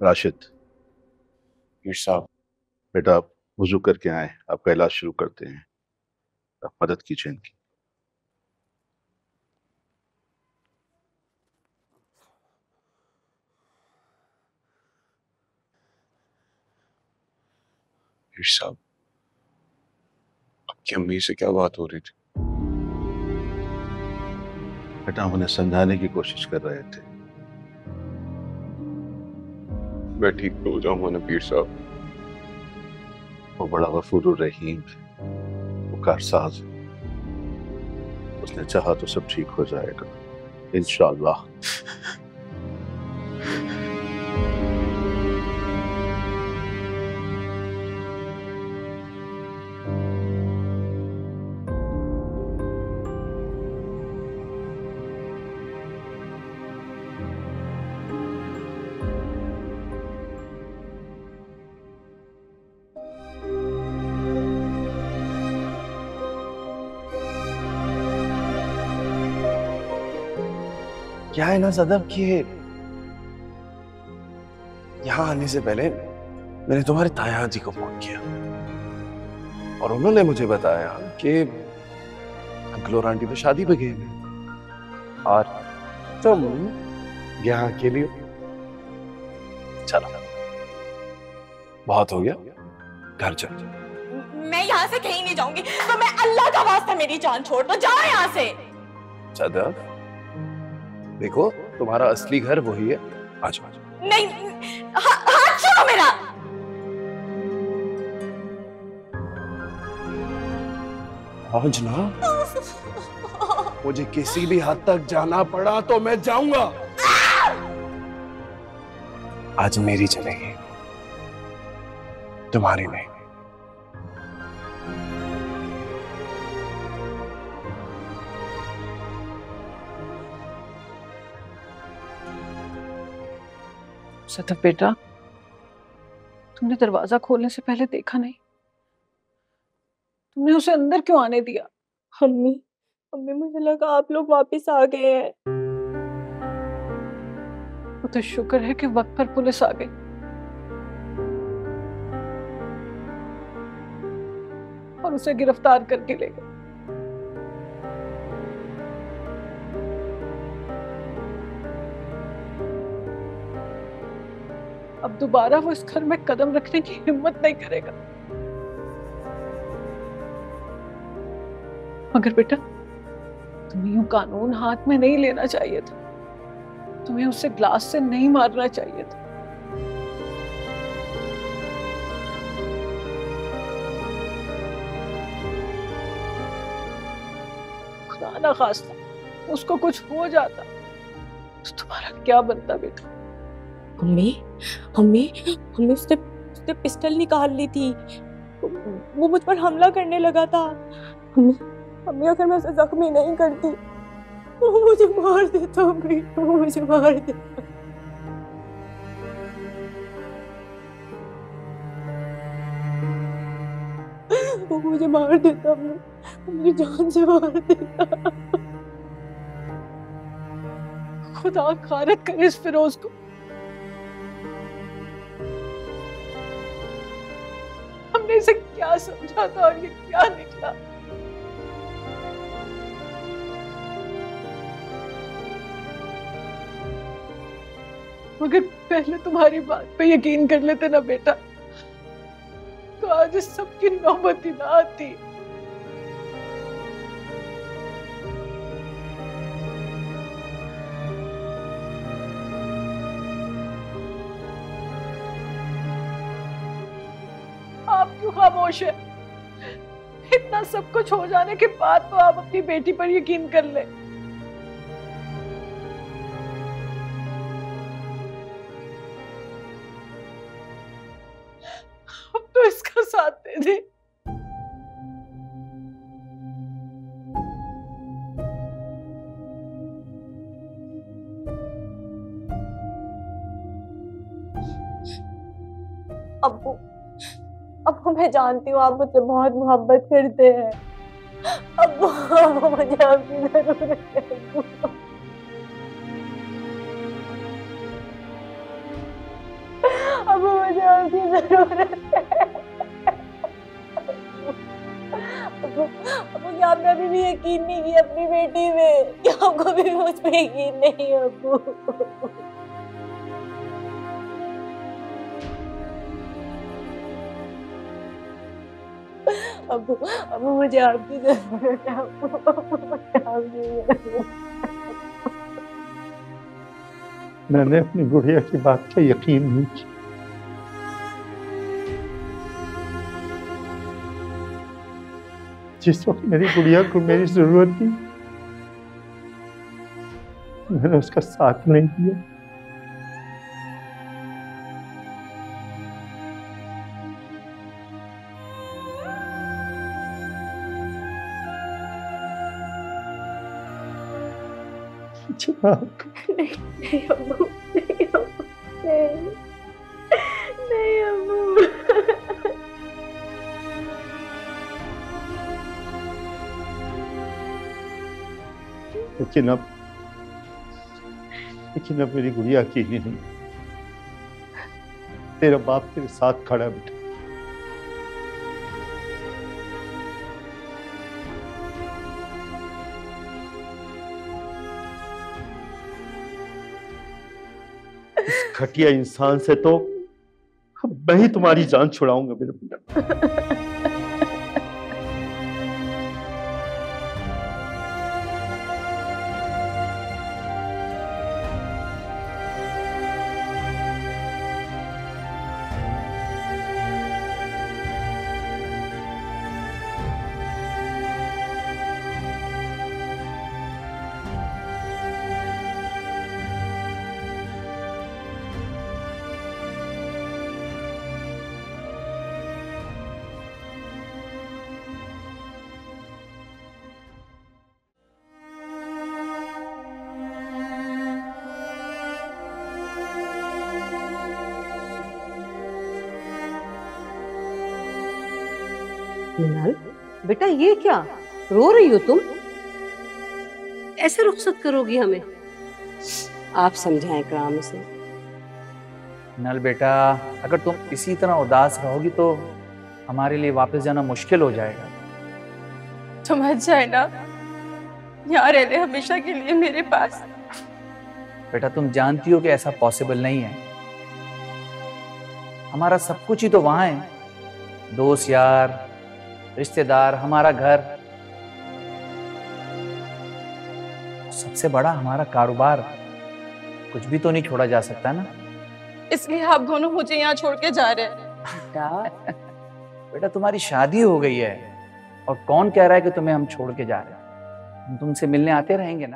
राशिद, पीर साहब। बेटा आप वजू करके आए, आपका इलाज शुरू करते हैं। आप मदद कीजिए इनकी। पीर साहब, आपकी अम्मी से क्या बात हो रही थी? बेटा हम उन्हें समझाने की कोशिश कर रहे थे। मैं ठीक तो हो जाऊंगा ना पीर साहब? वो बड़ा गफूर रहीम है, वो कारसाज है। उसने चाहा तो सब ठीक हो जाएगा इंशाअल्लाह। क्या है ना सदब कि यहाँ आने से पहले मैंने तुम्हारे ताया जी को फोन किया और उन्होंने मुझे बताया कि अंकल और आंटी तो शादी पे गए हैं और तुम यहाँ अकेली हो। चलो बहुत हो गया, घर चल। मैं यहाँ से कहीं नहीं जाऊंगी। तो मैं अल्लाह का वास्ता मेरी जान छोड़ दो, जाओ यहाँ से। सदब देखो, तुम्हारा असली घर वही है। आज आज नहीं, हाथ छोड़ो मेरा। आज ना मुझे किसी भी हद तक जाना पड़ा तो मैं जाऊंगा। आज मेरी चलेगी, तुम्हारी नहीं। सदफ बेटा, तुमने दरवाजा खोलने से पहले देखा नहीं? तुमने उसे अंदर क्यों आने दिया? अम्मी, अम्मी मुझे लगा आप लोग वापस आ गए हैं। वो तो शुक्र है कि वक्त पर पुलिस आ गई और उसे गिरफ्तार करके ले गए। अब दोबारा वो इस घर में कदम रखने की हिम्मत नहीं करेगा। मगर बेटा, तुम्हें यूं कानून हाथ में नहीं लेना चाहिए था। तुम्हें उसे ग्लास से नहीं मारना चाहिए था। खुदा ना खास्ता उसको कुछ हो जाता तो तुम्हारा क्या बनता बेटा? अम्मी, अम्मी, अम्मी उसने पिस्टल निकाल ली थी। वो मुझ पर हमला करने लगा था। अम्मी, अम्मी अगर मैं उसे जख्मी नहीं करती तो वो मुझे मार देता। अम्मी, वो मुझे मार देता। वो मुझे मार देता। अम्मी, वो मुझे जान से मार देता। खुदा खारत करे इस फिरोज को। हमने इसे क्या समझा था और ये क्या निकला? मगर पहले तुम्हारी बात पे यकीन कर लेते ना बेटा, तो आज इस सब की नौबत ही ना आती। आप क्यों खामोश है? इतना सब कुछ हो जाने के बाद तो आप अपनी बेटी पर यकीन कर ले। अब तो इसका साथ दे दे। अब्बू, अब्बू मैं जानती हूँ आप मुझसे बहुत मोहब्बत करते हैं। अब्बू, अब्बू मुझे आपकी जरूरत है। अब्बू, अब मुझे आपकी जरूरत है। अबू क्या आपने अभी भी यकीन नहीं किया अपनी बेटी में? क्या आपको भी मुझ पे यकीन नहीं है अबू? अबू अबू मुझे आपकी जरूरत है। अबू मुझे आपकी जरूरत है। मैंने अपनी गुड़िया की बात का यकीन नहीं किया। जिस वक्त मेरी गुड़िया को मेरी जरूरत थी मैंने उसका साथ नहीं दिया। नहीं अबू, नहीं अबू, नहीं, नहीं अबू। लेकिन अब मेरी गुड़िया अकेली नहीं, तेरा बाप तेरे साथ खड़ा है बेटा। इस घटिया इंसान से तो मैं ही तुम्हारी जान छुड़ाऊंगा मेरे बेटा। मिनाल, बेटा ये क्या रो रही हो तुम? ऐसे रुखसत करोगी हमें? आप समझाएं इकराम से। नल बेटा, अगर तुम इसी तरह उदास रहोगी तो हमारे लिए वापस जाना मुश्किल हो जाएगा। तुम मत जाए ना, यहाँ रह ले हमेशा के लिए मेरे पास। बेटा तुम जानती हो कि ऐसा पॉसिबल नहीं है। हमारा सब कुछ ही तो वहां है, दोस्त यार, रिश्तेदार, हमारा घर, सबसे बड़ा हमारा कारोबार। कुछ भी तो नहीं छोड़ा जा सकता ना। इसलिए आप दोनों मुझे यहाँ छोड़ के जा रहे हैं। बेटा बेटा तुम्हारी शादी हो गई है और कौन कह रहा है कि तुम्हें हम छोड़ के जा रहे हैं? हम तुमसे मिलने आते रहेंगे ना।